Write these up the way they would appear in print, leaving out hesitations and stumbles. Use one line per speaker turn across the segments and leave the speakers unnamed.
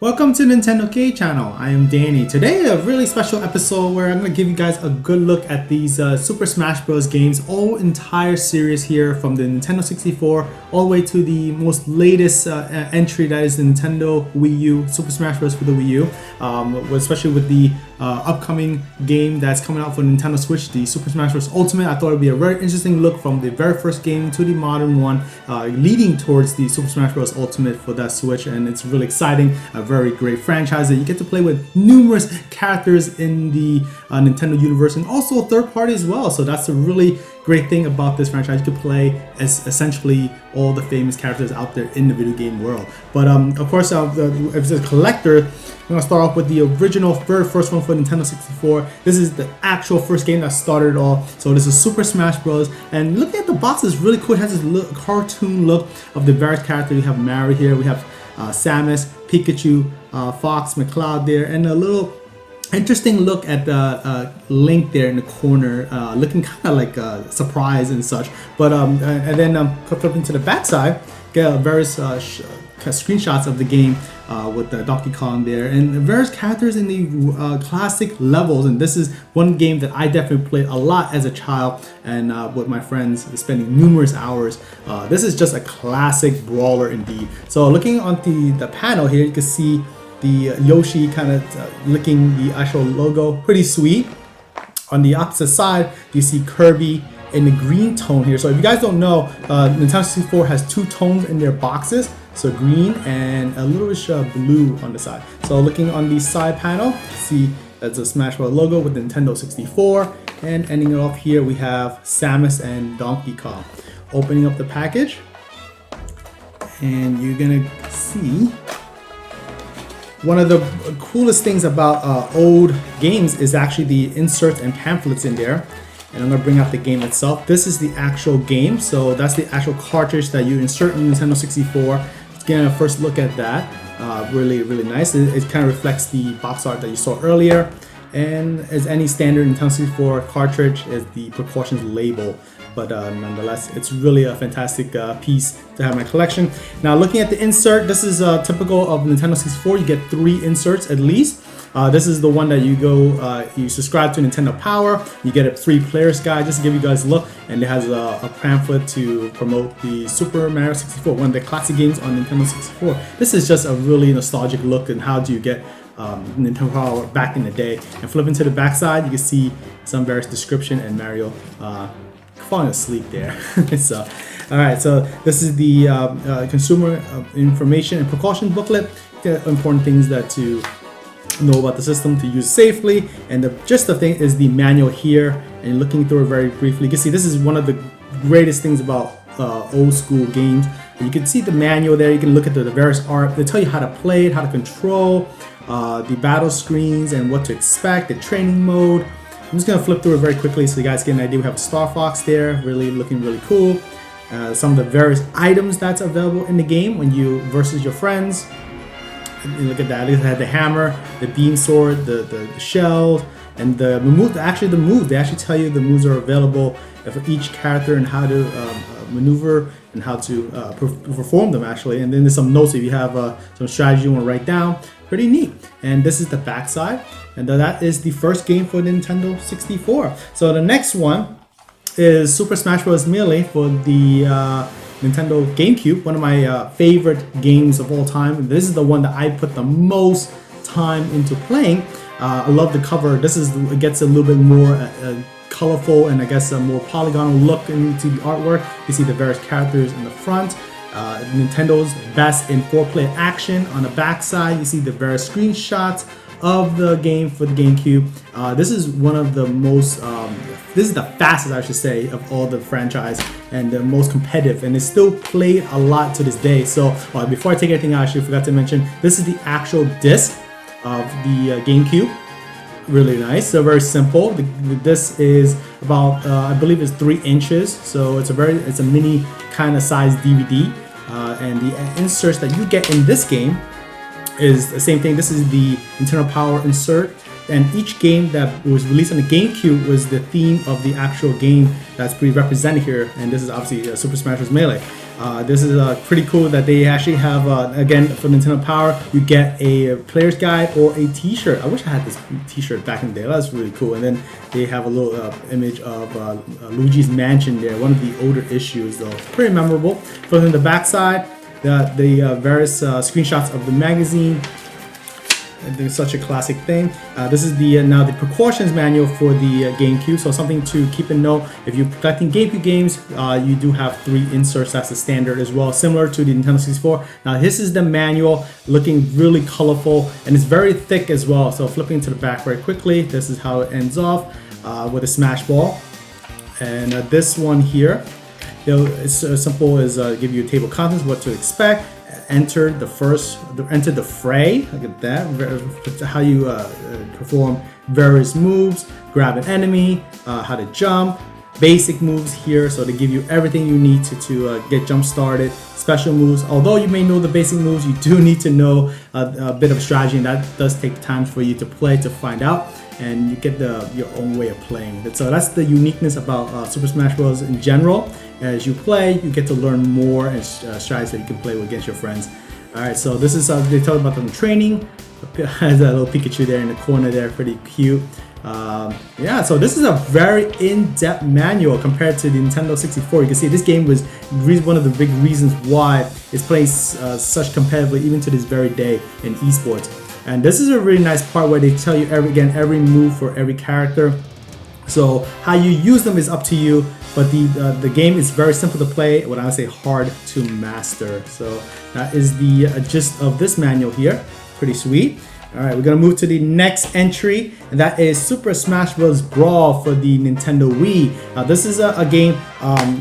Welcome to NintendoCade channel. I am Danny. Today a really special episode where I'm going to give you guys a good look at these Super Smash Bros. Games, all entire series here from the Nintendo 64 all the way to the most latest entry, that is the Nintendo Wii U, Super Smash Bros. For the Wii U, especially with the upcoming game that's coming out for Nintendo Switch, the Super Smash Bros. Ultimate. I thought it would be a very interesting look from the very first game to the modern one, leading towards the Super Smash Bros. Ultimate for that Switch, and it's really exciting. A very great franchise that you get to play with numerous characters in the Nintendo universe, and also third party as well. So that's a really great thing about this franchise. You can play as essentially all the famous characters out there in the video game world. But of course, if it's a collector, I'm gonna start off with the original very first one for Nintendo 64. This is the actual first game that started it all. So this is Super Smash Bros. And looking at the box is really cool. It has this cartoon look of the various characters. We have Mario here, we have Samus, Pikachu, Fox, McCloud there, and a little interesting look at the Link there in the corner, looking kind of like surprise and such. But and then flipping to the backside, get various screenshots of the game with Donkey Kong there, and various characters in the classic levels. And this is one game that I definitely played a lot as a child, and with my friends, spending numerous hours. This is just a classic brawler indeed. So looking on the panel here, you can see the Yoshi kind of licking the actual logo, pretty sweet. On the opposite side, you see Kirby in the green tone here. So if you guys don't know, Nintendo 64 has two tones in their boxes, so green and a little bit blue on the side. So looking on the side panel, see that's a Smash Bros. Logo with Nintendo 64, and ending it off here, we have Samus and Donkey Kong. Opening up the package, and you're gonna see one of the coolest things about old games is actually the inserts and pamphlets in there. And I'm gonna bring out the game itself. This is the actual game, so that's the actual cartridge that you insert in Nintendo 64. Let's get a first look at that. Really nice. It kind of reflects the box art that you saw earlier. And as any standard Nintendo 64 cartridge, is the precautions label. But nonetheless, it's really a fantastic piece to have in my collection. Now, looking at the insert, this is typical of Nintendo 64. You get 3 inserts at least. This is the one that you go, you subscribe to Nintendo Power. You get a 3 players guide just to give you guys a look, and it has a pamphlet to promote the Super Mario 64, one of the classic games on Nintendo 64. This is just a really nostalgic look and how do you get Nintendo Power back in the day. And flipping to the back side, you can see some various description and Mario falling asleep there. So, all right, so this is the consumer information and precaution booklet. The important things that to know about the system to use safely, and just the thing is the manual here. And looking through it very briefly, you can see this is one of the greatest things about old school games. You can see the manual there. You can look at the various art. They tell you how to play it, how to control the battle screens, and what to expect, the training mode. I'm just gonna flip through it very quickly so you guys get an idea. We have Star Fox there, looking really cool. Some of the various items that's available in the game when you versus your friends. And look at that. It had the hammer, the beam sword, the shells, and the move. Actually, the move. They actually tell you the moves are available for each character and how to maneuver and how to perform them actually. And then there's some notes if you have some strategy you want to write down. Pretty neat. And this is the back side, and that is the first game for Nintendo 64. So the next one is Super Smash Bros. Melee for the Nintendo GameCube, one of my favorite games of all time. This is the one that I put the most time into playing. I love the cover. It gets a little bit more colorful and I guess a more polygonal look into the artwork. You see the various characters in the front. Nintendo's best in 4-player action on the back side. You see the various screenshots of the game for the GameCube. This is one of the most, this is the fastest, I should say, of all the franchise, and the most competitive, and it's still played a lot to this day. So before I take anything out, I actually forgot to mention, this is the actual disc of the GameCube. Really nice. So very simple. This is about, I believe it's 3 inches. So it's a mini kind of size DVD, and the inserts that you get in this game is the same thing. This is the Nintendo Power insert. and each game that was released on the GameCube was the theme of the actual game that's pretty represented here. And this is obviously Super Smash Bros. Melee. This is pretty cool that they actually have, again, for Nintendo Power, you get a player's guide or a t-shirt. I wish I had this t-shirt back in the day. That's really cool. And then they have a little image of Luigi's Mansion there, one of the older issues though. Pretty memorable. But on the back side, the various screenshots of the magazine. It's such a classic thing. This is the now the precautions manual for the GameCube. So something to keep in note: if you're collecting GameCube games, you do have 3 inserts. That's the standard as well, similar to the Nintendo 64. Now this is the manual, looking really colorful, and it's very thick as well. So flipping to the back very quickly, this is how it ends off with a Smash Ball. And this one here, it's as simple as give you a table of contents, what to expect. Enter the fray. Look at that. How you perform various moves, grab an enemy, how to jump, basic moves here. So they give you everything you need to get jump started. Special moves. Although you may know the basic moves, you do need to know a bit of strategy, and that does take time for you to play to find out. And you get your own way of playing. So that's the uniqueness about Super Smash Bros. In general. As you play, you get to learn more and strategies that you can play with against your friends. Alright, so this is, they talk about them training. Has that little Pikachu there in the corner there, pretty cute. Yeah, so this is a very in-depth manual compared to the Nintendo 64. You can see this game was one of the big reasons why it's playing such competitively even to this very day in esports. And this is a really nice part where they tell you every move for every character. So how you use them is up to you, but the game is very simple to play. What I would say hard to master. So that is the gist of this manual here. Pretty sweet. All right, we're gonna move to the next entry, and that is Super Smash Bros. Brawl for the Nintendo Wii. This is a game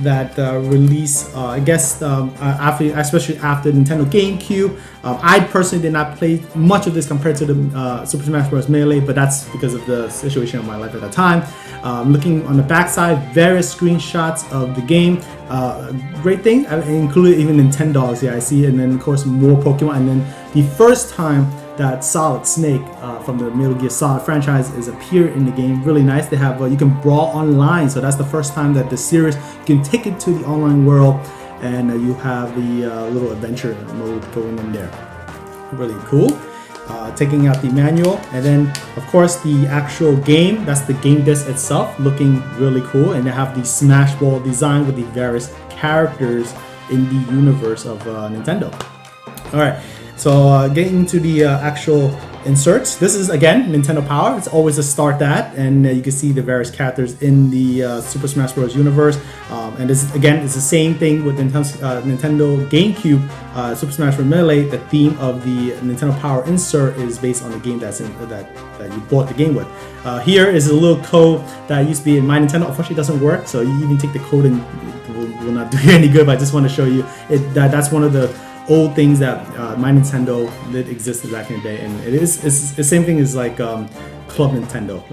that released, I guess, especially after Nintendo GameCube. I personally did not play much of this compared to the Super Smash Bros. Melee, but that's because of the situation of my life at the time. Looking on the backside, various screenshots of the game. Great thing, I included even Nintendogs here, I see, and then of course more Pokemon, and then the first time that Solid Snake from the Metal Gear Solid franchise is appeared in the game. Really nice. They have you can brawl online, so that's the first time that the series you can take it to the online world, and you have the little adventure mode going in there. Really cool. Taking out the manual, and then of course the actual game. That's the game disc itself, looking really cool, and they have the Smash Ball design with the various characters in the universe of Nintendo. All right. So getting into the actual inserts, this is again Nintendo Power. It's always a start that, and you can see the various characters in the Super Smash Bros. Universe. And this is, again, it's the same thing with Nintendo GameCube Super Smash Bros. Melee. The theme of the Nintendo Power insert is based on the game that you bought the game with. Here is a little code that used to be in my Nintendo. Unfortunately, it doesn't work. So you even take the code and it will not do you any good. But I just want to show you that's one of the old things that my Nintendo did exist back in the day, and it's the same thing as like Club Nintendo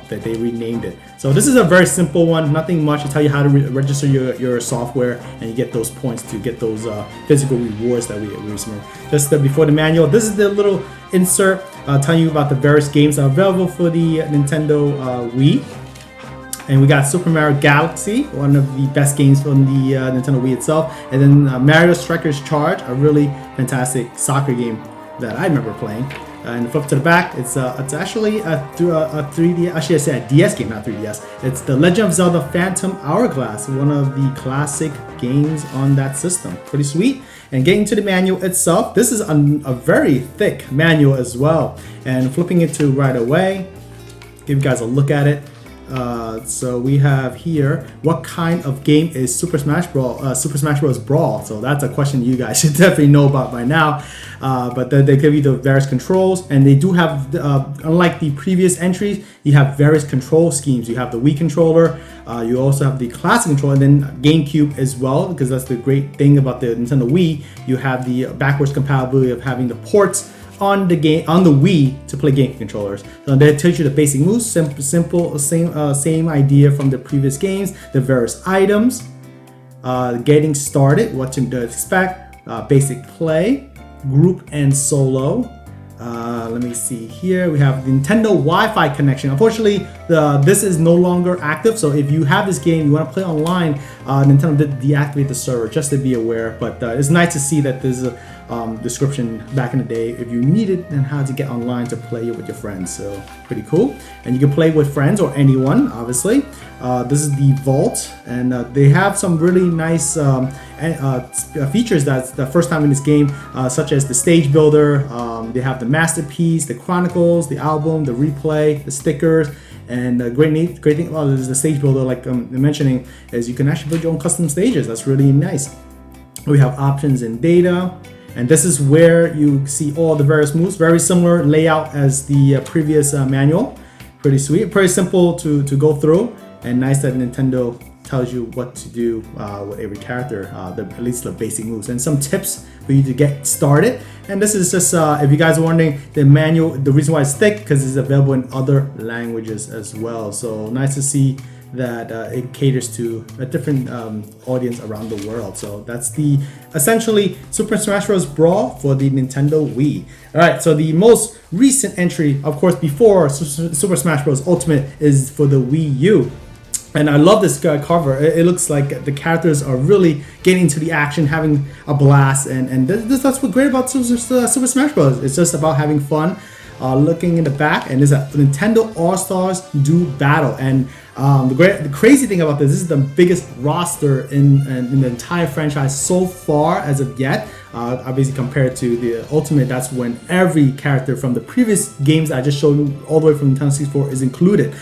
that they renamed it. So this is a very simple one, nothing much. To tell you how to register your software, and you get those points to get those physical rewards that we receive. Just before the manual, this is the little insert telling you about the various games that are available for the Nintendo Wii. And we got Super Mario Galaxy, one of the best games from the Nintendo Wii itself. And then Mario Strikers Charge, a really fantastic soccer game that I remember playing. And flip to the back, it's actually a 3D, actually I say a DS game, not 3DS. It's The Legend of Zelda Phantom Hourglass, one of the classic games on that system. Pretty sweet. And getting to the manual itself, this is a very thick manual as well. And flipping it to right away, give you guys a look at it. So we have here, what kind of game is Super Smash Bros. Brawl? So that's a question you guys should definitely know about by now. But they give you the various controls, and they do have, unlike the previous entries, you have various control schemes. You have the Wii controller, you also have the classic controller, and then GameCube as well, because that's the great thing about the Nintendo Wii. You have the backwards compatibility of having the ports on the Wii to play GameCube controllers. So they teach you the basic moves, simple, same idea from the previous games. The various items, getting started, what to expect, basic play, group and solo, let me see here. We have Nintendo Wi-Fi connection. Unfortunately, this is no longer active. So if you have this game, you want to play online, Nintendo did deactivate the server, just to be aware. But it's nice to see that there's a description back in the day if you need it and how to get online to play it with your friends. So pretty cool. And you can play with friends or anyone, obviously. This is the vault, and they have some really nice features that's the first time in this game, such as the stage builder. They have the masterpiece, the chronicles, the album, the replay, the stickers. And the great thing about this is the stage builder, like I'm mentioning, is you can actually build your own custom stages. That's really nice. We have options and data. And this is where you see all the various moves. Very similar layout as the previous manual. Pretty sweet, pretty simple to go through. And nice that Nintendo tells you what to do with every character, at least the basic moves. And some tips for you to get started. And this is just, if you guys are wondering, the manual, the reason why it's thick, because it's available in other languages as well. So nice to see that it caters to a different audience around the world. So that's the essentially Super Smash Bros. Brawl for the Nintendo Wii. All right, so the most recent entry, of course, before Super Smash Bros. Ultimate is for the Wii U. And I love this cover. It looks like the characters are really getting into the action, having a blast, and that's what's great about Super Smash Bros. It's just about having fun. Looking in the back, and there's a Nintendo All-Stars Do Battle, and the crazy thing about this is the biggest roster in the entire franchise so far as of yet. Obviously compared to the Ultimate, that's when every character from the previous games I just showed you all the way from Nintendo 64 is included.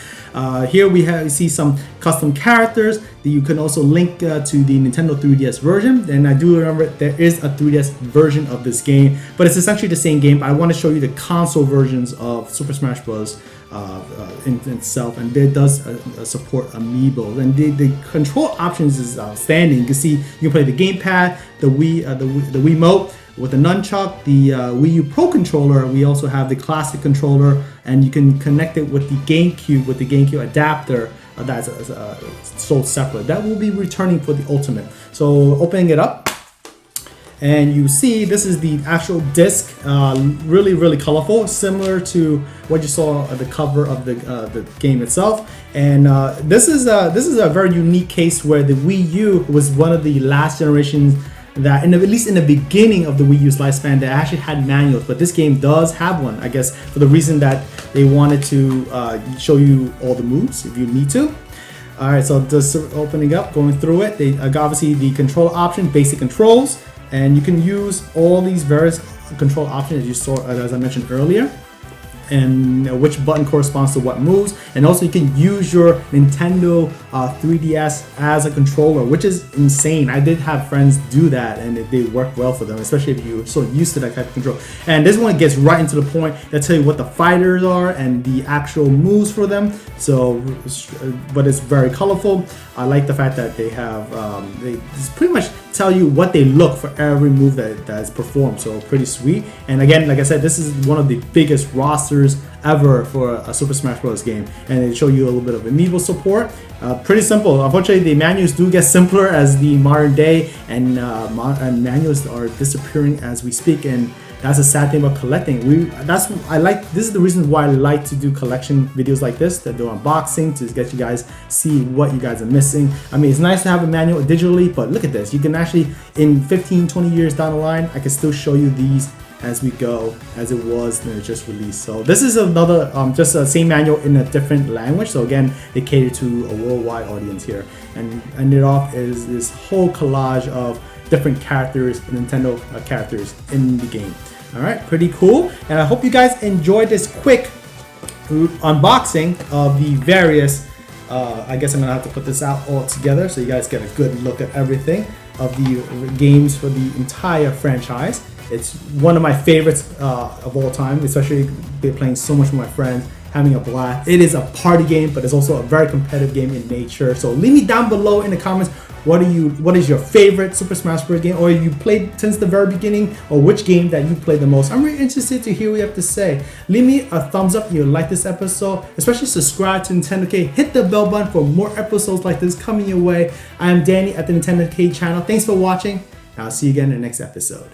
Here we see some custom characters that you can also link to the Nintendo 3DS version. And I do remember there is a 3DS version of this game, but it's essentially the same game. I want to show you the console versions of Super Smash Bros. In itself, and it does support amiibo, and the control options is outstanding. You can see you can play the gamepad, the Wiimote with the nunchuck, the Wii U Pro controller. We also have the classic controller, and you can connect it with the GameCube with the GameCube adapter that's sold separate. That will be returning for the Ultimate. So opening it up, and you see this is the actual disc, really colorful, similar to what you saw at the cover of the game itself. And this is a very unique case where the Wii U was one of the last generations that, at least in the beginning of the Wii U's lifespan, they actually had manuals, but this game does have one, I guess, for the reason that they wanted to show you all the moves if you need to. Alright, so just opening up, going through it, they obviously the control option, basic controls, and you can use all these various control options as you saw, as I mentioned earlier, and which button corresponds to what moves. And also you can use your Nintendo 3DS as a controller, which is insane. I did have friends do that, and they work well for them, especially if you're so used to that type of control. And this one gets right into the point. They tell you what the fighters are and the actual moves for them. So, but it's very colorful. I like the fact that they have they just pretty much tell you what they look for every move that is performed. So pretty sweet. And again, like I said, this is one of the biggest rosters ever for a Super Smash Bros. Game, and they show you a little bit of amiibo support. Pretty simple. Unfortunately, the menus do get simpler as the modern day, and menus are disappearing as we speak, and that's a sad thing about collecting. This is the reason why I like to do collection videos like this, that do unboxing, to get you guys see what you guys are missing. I mean, it's nice to have a manual digitally, but look at this. You can actually, in 15-20 years down the line, I can still show you these as we go, as it was when it just released. So this is another, just the same manual in a different language. So again, they cater to a worldwide audience here. And ended off is this whole collage of different characters, Nintendo characters in the game. All right, pretty cool. And I hope you guys enjoyed this quick unboxing of the various, I guess I'm gonna have to put this out all together so you guys get a good look at everything of the games for the entire franchise. It's one of my favorites of all time, especially playing so much with my friends, having a blast. It is a party game, but it's also a very competitive game in nature. So leave me down below in the comments, what is your favorite Super Smash Bros. Game, or you played since the very beginning, or which game that you played the most. I'm really interested to hear what you have to say. Leave me a thumbs up if you like this episode, especially subscribe to NintendoCade. Hit the bell button for more episodes like this coming your way. I am Danny at the NintendoCade channel. Thanks for watching. I'll see you again in the next episode.